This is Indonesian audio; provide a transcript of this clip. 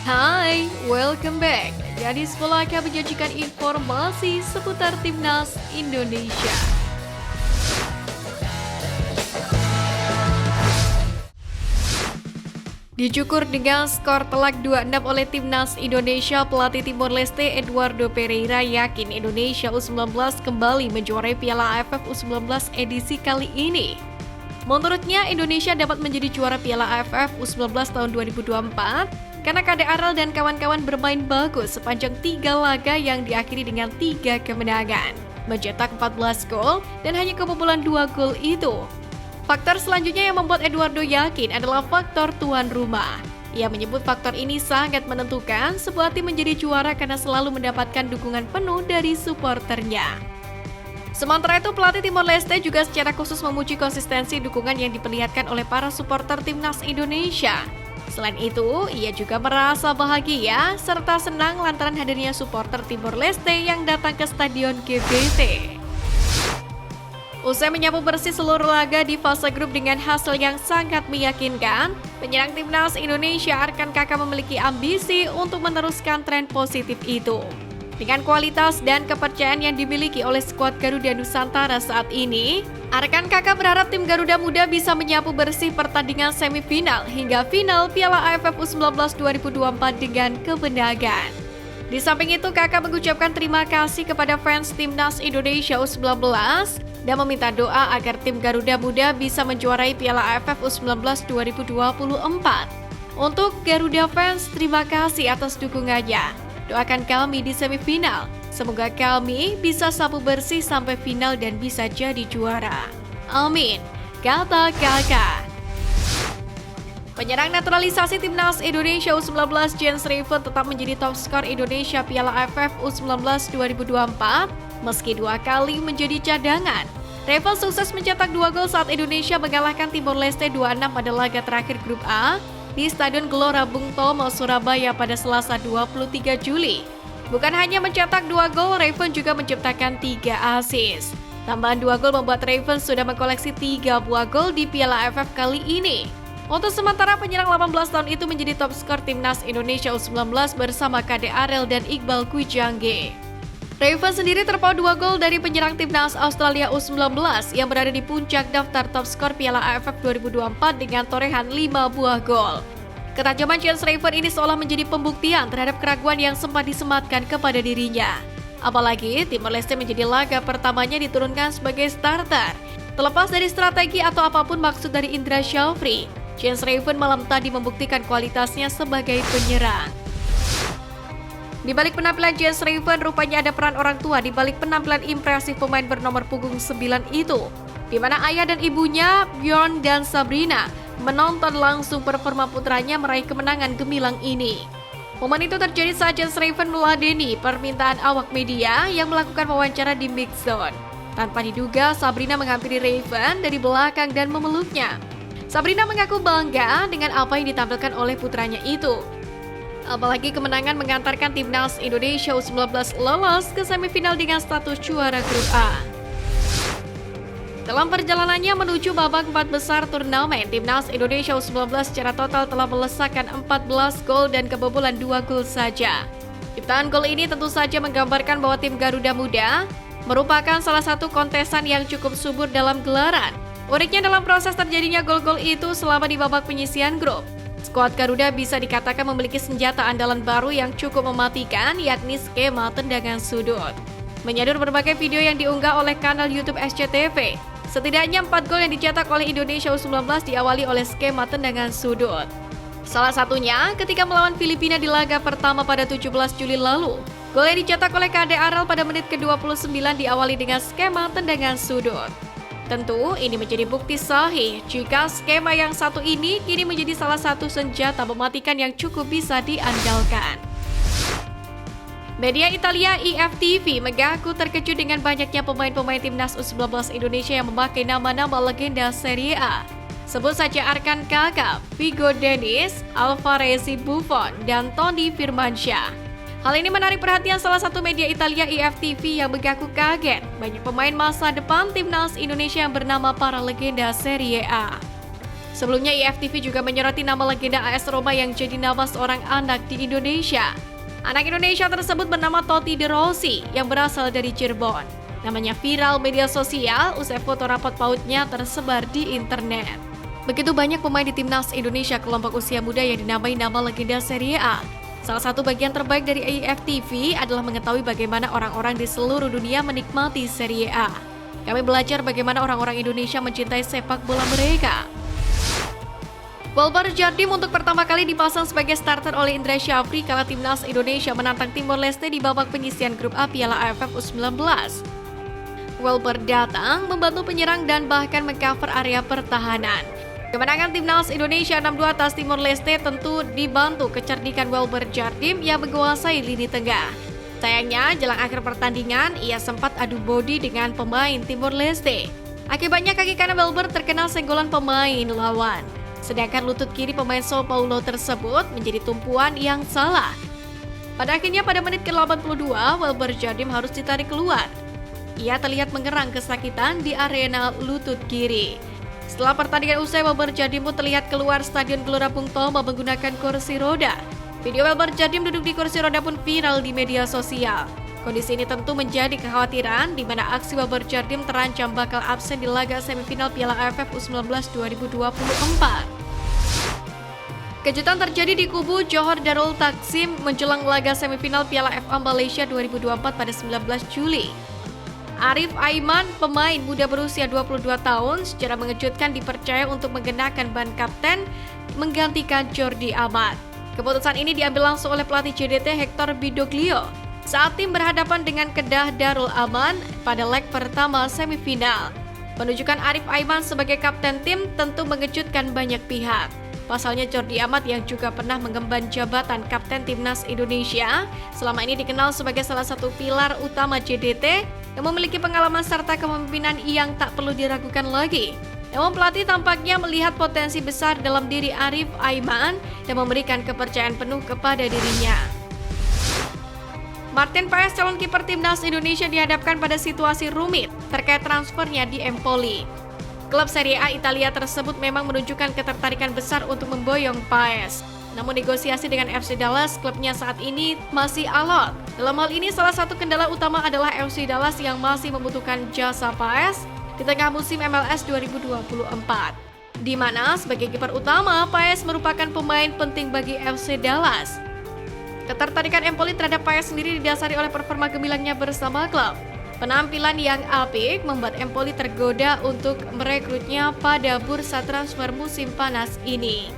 Hai, welcome back. Jadi sekolah akan menyajikan informasi seputar Timnas Indonesia. Dicukur dengan skor telak 2-6 oleh Timnas Indonesia, pelatih Timor Leste Eduardo Pereira yakin Indonesia U19 kembali menjuarai Piala AFF U19 edisi kali ini. Menurutnya, Indonesia dapat menjadi juara Piala AFF U19 tahun 2024 karena KDRL dan kawan-kawan bermain bagus sepanjang 3 laga yang diakhiri dengan 3 kemenangan, mencetak 14 gol dan hanya kebobolan 2 gol itu. Faktor selanjutnya yang membuat Eduardo yakin adalah faktor tuan rumah. Ia menyebut faktor ini sangat menentukan sebuah tim menjadi juara karena selalu mendapatkan dukungan penuh dari supporternya. Sementara itu, pelatih Timor Leste juga secara khusus memuji konsistensi dukungan yang diperlihatkan oleh para supporter Timnas Indonesia. Selain itu, ia juga merasa bahagia serta senang lantaran hadirnya supporter Timor Leste yang datang ke Stadion GBT. Usai menyapu bersih seluruh laga di fase grup dengan hasil yang sangat meyakinkan, penyerang Timnas Indonesia Arkan Kakak memiliki ambisi untuk meneruskan tren positif itu. Dengan kualitas dan kepercayaan yang dimiliki oleh skuad Garuda Nusantara saat ini, Arkan Kakak berharap tim Garuda Muda bisa menyapu bersih pertandingan semifinal hingga final Piala AFF U19 2024 dengan kemenangan. Di samping itu, Kakak mengucapkan terima kasih kepada fans Timnas Indonesia U19 dan meminta doa agar tim Garuda Muda bisa menjuarai Piala AFF U19 2024. Untuk Garuda fans, terima kasih atas dukungannya. Doakan kami di semifinal. Semoga kami bisa sapu bersih sampai final dan bisa jadi juara. Amin, kata Kakak. Penyerang naturalisasi Timnas Indonesia U19 Jens Riven tetap menjadi top skor Indonesia Piala AFF U19 2024 meski 2 kali menjadi cadangan. Riven sukses mencetak 2 gol saat Indonesia mengalahkan Timor Leste 2-6 pada laga terakhir grup A di Stadion Gelora Bung Tomo, Surabaya pada Selasa 23 Juli. Bukan hanya mencetak 2 gol, Riven juga menciptakan 3 assist. Tambahan 2 gol membuat Riven sudah mengkoleksi 3 buah gol di Piala AFF kali ini. Untuk sementara, penyerang 18 tahun itu menjadi top skor Timnas Indonesia U19 bersama KDRL dan Iqbal Kwijangge. Riven sendiri terpaut 2 gol dari penyerang Timnas Australia U19 yang berada di puncak daftar top skor Piala AFF 2024 dengan torehan 5 buah gol. Ketajaman Jens Riven ini seolah menjadi pembuktian terhadap keraguan yang sempat disematkan kepada dirinya. Apalagi Timor Leste menjadi laga pertamanya diturunkan sebagai starter. Terlepas dari strategi atau apapun maksud dari Indra Syafri, Jens Riven malam tadi membuktikan kualitasnya sebagai penyerang. Di balik penampilan Jens Riven, rupanya ada peran orang tua di balik penampilan impresif pemain bernomor punggung 9 itu, di mana ayah dan ibunya, Bjorn dan Sabrina, menonton langsung performa putranya meraih kemenangan gemilang ini. Momen itu terjadi saat Jens Riven meladeni permintaan awak media yang melakukan wawancara di mix zone. Tanpa diduga, Sabrina menghampiri Riven dari belakang dan memeluknya. Sabrina mengaku bangga dengan apa yang ditampilkan oleh putranya itu. Apalagi kemenangan mengantarkan Timnas Indonesia U19 lolos ke semifinal dengan status juara grup A. Dalam perjalanannya menuju babak 4 besar turnamen, Timnas Indonesia U19 secara total telah melesakkan 14 gol dan kebobolan 2 gol saja. Ciptaan gol ini tentu saja menggambarkan bahwa tim Garuda Muda merupakan salah satu kontesan yang cukup subur dalam gelaran. Uniknya dalam proses terjadinya gol-gol itu selama di babak penyisihan grup, skuad Garuda bisa dikatakan memiliki senjata andalan baru yang cukup mematikan, yakni skema tendangan sudut. Menyadur berbagai video yang diunggah oleh kanal YouTube SCTV, setidaknya 4 gol yang dicetak oleh Indonesia U19 diawali oleh skema tendangan sudut. Salah satunya ketika melawan Filipina di laga pertama pada 17 Juli lalu. Gol yang dicetak oleh KDRL pada menit ke-29 diawali dengan skema tendangan sudut. Tentu ini menjadi bukti sahih jika skema yang satu ini kini menjadi salah satu senjata mematikan yang cukup bisa diandalkan. Media Italia IFTV mengaku terkejut dengan banyaknya pemain-pemain Timnas U19 Indonesia yang memakai nama-nama legenda Serie A. Sebut saja Arkan Kakak, Figo Dennis, Alvarez Buffon, dan Toni Firmansyah. Hal ini menarik perhatian salah satu media Italia IFTV yang mengaku kaget banyak pemain masa depan Timnas Indonesia yang bernama para legenda Serie A. Sebelumnya IFTV juga menyoroti nama legenda AS Roma yang jadi nama seorang anak di Indonesia. Anak Indonesia tersebut bernama Totti De Rossi yang berasal dari Cirebon. Namanya viral media sosial usai foto rapot pautnya tersebar di internet. Begitu banyak pemain di timnas Indonesia kelompok usia muda yang dinamai nama legenda Serie A. Salah satu bagian terbaik dari IFTV adalah mengetahui bagaimana orang-orang di seluruh dunia menikmati Serie A. Kami belajar bagaimana orang-orang Indonesia mencintai sepak bola mereka. Welber Jardim untuk pertama kali dipasang sebagai starter oleh Indra Syafri kala timnas Indonesia menantang Timor Leste di babak penyisihan grup A Piala AFF U19. Welber datang membantu penyerang dan bahkan mengcover area pertahanan. Kemenangan timnas Indonesia 6-2 atas Timor Leste tentu dibantu kecerdikan Welber Jardim yang menguasai lini tengah. Sayangnya, jelang akhir pertandingan, ia sempat adu bodi dengan pemain Timor Leste. Akibatnya kaki kanan Welber terkena senggolan pemain lawan. Sedangkan lutut kiri pemain Sao Paulo tersebut menjadi tumpuan yang salah. Pada akhirnya pada menit ke-82, Welber Jardim harus ditarik keluar. Ia terlihat mengerang kesakitan di arena lutut kiri. Setelah pertandingan usai, Welber Jardim pun terlihat keluar Stadion Gelora Bung Tomo menggunakan kursi roda. Video Welber Jardim duduk di kursi roda pun viral di media sosial. Kondisi ini tentu menjadi kekhawatiran di mana aksi Welber Jardim terancam bakal absen di laga semifinal Piala AFF U19 2024. Kejutan terjadi di kubu Johor Darul Taksim menjelang laga semifinal Piala FA Malaysia 2024 pada 19 Juli. Arif Aiman, pemain muda berusia 22 tahun, secara mengejutkan dipercaya untuk mengenakan ban kapten menggantikan Jordi Amat. Keputusan ini diambil langsung oleh pelatih JDT Hector Bidoglio saat tim berhadapan dengan Kedah Darul Aman pada leg pertama semifinal. Penunjukan Arif Aiman sebagai kapten tim tentu mengejutkan banyak pihak. Pasalnya Jordi Amat yang juga pernah mengemban jabatan Kapten Timnas Indonesia, selama ini dikenal sebagai salah satu pilar utama JDT yang memiliki pengalaman serta kepemimpinan yang tak perlu diragukan lagi. Namun pelatih tampaknya melihat potensi besar dalam diri Arif Aiman dan memberikan kepercayaan penuh kepada dirinya. Martin Paes, calon kiper Timnas Indonesia, dihadapkan pada situasi rumit terkait transfernya di Empoli. Klub Serie A Italia tersebut memang menunjukkan ketertarikan besar untuk memboyong Paes. Namun negosiasi dengan FC Dallas, klubnya saat ini masih alot. Dalam hal ini salah satu kendala utama adalah FC Dallas yang masih membutuhkan jasa Paes di tengah musim MLS 2024. Di mana sebagai kiper utama, Paes merupakan pemain penting bagi FC Dallas. Ketertarikan Empoli terhadap Paes sendiri didasari oleh performa gemilangnya bersama klub. Penampilan yang apik membuat Empoli tergoda untuk merekrutnya pada bursa transfer musim panas ini.